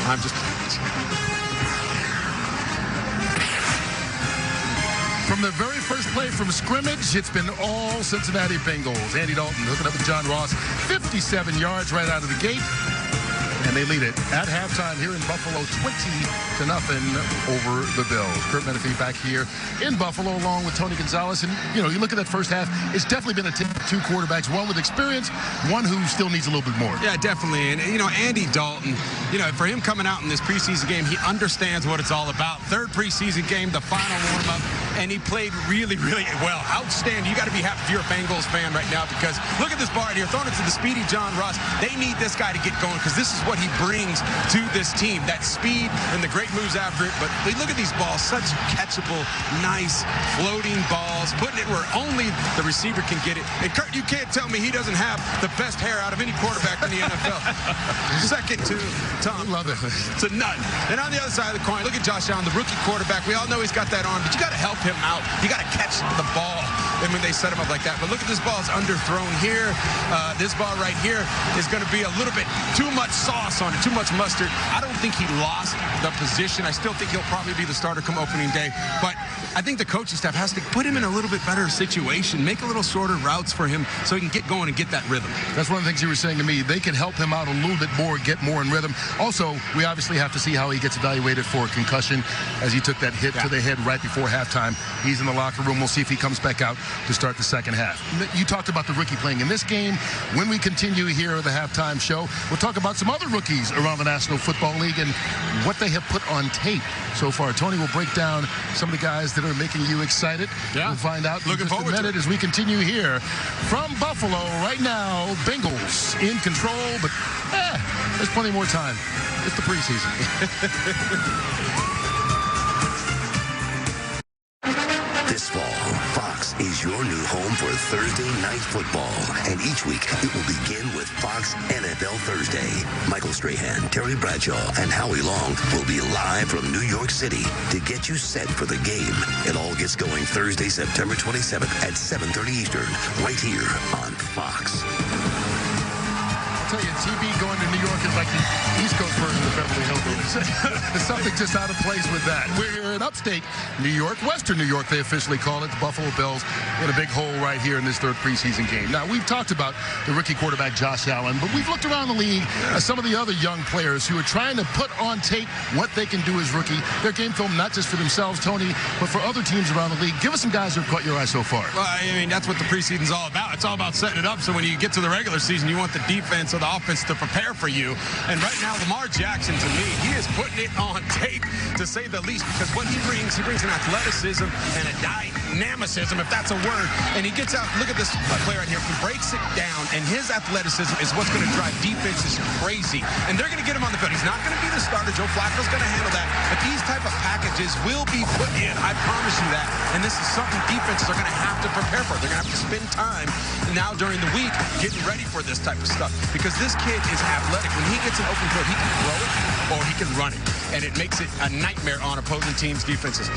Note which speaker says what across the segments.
Speaker 1: I'm just...
Speaker 2: From the very first play from scrimmage, it's been all Cincinnati Bengals. Andy Dalton hooking up with John Ross, 57 yards right out of the gate. And they lead it at halftime here in Buffalo, 20-0 over the Bills. Kurt Menefee back here in Buffalo along with Tony Gonzalez. And, you know, you look at that first half, it's definitely been a two quarterbacks, one with experience, one who still needs a little bit more.
Speaker 1: Yeah, definitely. And, you know, Andy Dalton, you know, for him coming out in this preseason game, he understands what it's all about. Third preseason game, the final warm-up, and he played really, really well. Outstanding. You got to be happy if you're a Bengals fan right now, because look at this ball right here. Throwing it to the speedy John Ross. They need this guy to get going, because this is what he brings to this team, that speed and the great moves after it. But look at these balls, such catchable, nice floating balls, putting it where only the receiver can get it. And Kurt, you can't tell me he doesn't have the best hair out of any quarterback in the NFL. Second to Tom.
Speaker 2: Love it.
Speaker 1: It's a nut. And on the other side of the coin, look at Josh Allen, the rookie quarterback. We all know he's got that arm, but you got to help him out. You got to catch the ball. And when they set him up like that. But look at this ball. It's underthrown here. This ball right here is going to be a little bit too much sauce on it, too much mustard. I don't think he lost the position. I still think he'll probably be the starter come opening day. But I think the coaching staff has to put him in a little bit better situation, make a little shorter routes for him so he can get going and get that rhythm.
Speaker 2: That's one of the things you were saying to me. They can help him out a little bit more, get more in rhythm. Also, we obviously have to see how he gets evaluated for a concussion as he took that hit to the head right before halftime. He's in the locker room. We'll see if he comes back out to start the second half. You talked about the rookie playing in this game. When we continue here at the halftime show, we'll talk about some other rookies around the National Football League and what they have put on tape so far. Tony will break down some of the guys that are making you excited.
Speaker 1: Yeah.
Speaker 2: We'll find out in just a
Speaker 1: forward
Speaker 2: minute as we continue here from Buffalo right now. Bengals in control, but there's plenty more time. It's the preseason.
Speaker 3: This fall, Fox is your new home for Thursday night football. And each week, it will begin with Fox NFL Thursday. Michael Strahan, Terry Bradshaw, and Howie Long will be live from New York City to get you set for the game. It all gets going Thursday, September 27th at 7:30 Eastern, right here on Fox.
Speaker 2: I'll tell you, TV going to New York is like the East Coast version of Beverly Hillbillies. There's something just out of place with that. We're in upstate New York, Western New York, they officially call it. The Buffalo Bills in a big hole right here in this third preseason game. Now, we've talked about the rookie quarterback Josh Allen, but we've looked around the league at some of the other young players who are trying to put on tape what they can do as rookie. Their game film, not just for themselves, Tony, but for other teams around the league. Give us some guys who have caught your eye so far.
Speaker 1: Well, I mean, that's what the preseason's all about. It's all about setting it up so when you get to the regular season, you want the defense or the offense to prepare for you. And right now, Lamar Jackson, to me, he is putting it on tape, to say the least, because what he brings an athleticism and a dynamicism, if that's a word. And he gets out, look at this play right here. He breaks it down, and his athleticism is what's going to drive defenses crazy. And they're going to get him on the field. He's not going to be the starter. Joe Flacco's going to handle that. But these type of packages will be put in. I promise you that. And this is something defenses are going to have to prepare for. They're going to have to spend time now during the week getting ready for this type of stuff. Because this kid is athletic. When he gets an open field, he can throw it or he can run it. And it makes it a nightmare on opposing teams' defenses.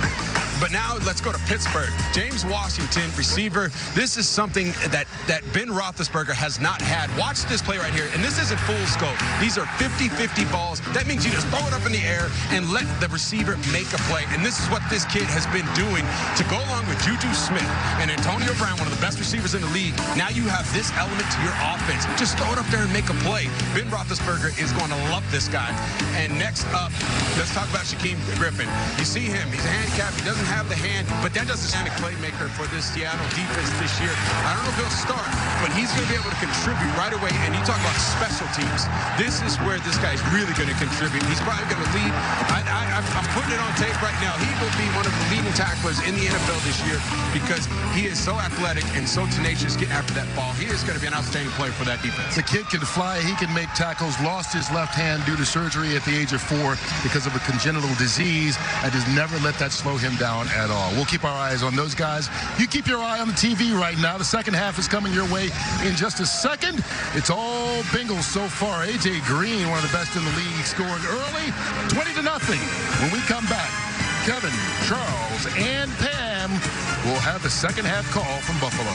Speaker 1: But now let's go to Pittsburgh. James Washington, receiver. This is something that Ben Roethlisberger has not had. Watch this play right here. And this isn't full scope. These are 50-50 balls. That means you just throw it up in the air and let the receiver make a play. And this is what this kid has been doing to go along with Juju Smith and Antonio Brown, one of the best receivers in the league. Now you have this element to your offense. Just throw it up there and make a play. Ben Roethlisberger is going to love this guy. And next up, let's talk about Shaquem Griffin. You see him. He's a handicap. He doesn't have the hand, but that doesn't stand a playmaker for this Seattle defense this year. I don't know if he'll start, but he's going to be able to contribute right away. And you talk about special teams. This is where this guy's really going to contribute. He's probably going to lead. I'm putting it on tape right now. He will be one of the leading tacklers in the NFL this year because he is so athletic and so tenacious getting after that ball. He is going to be an outstanding player for that defense.
Speaker 2: The kid can fly. He can make tackles. Lost his left hand due to surgery at the age of 4 because of a congenital disease, and has never let that slow him down at all. We'll keep our eyes on those guys. You keep your eye on the TV right now. The second half is coming your way in just a second. It's all Bengals so far. A.J. Green, one of the best in the league, scoring early, 20-0. When we come back, Kevin, Charles, and Pam will have the second half call from Buffalo.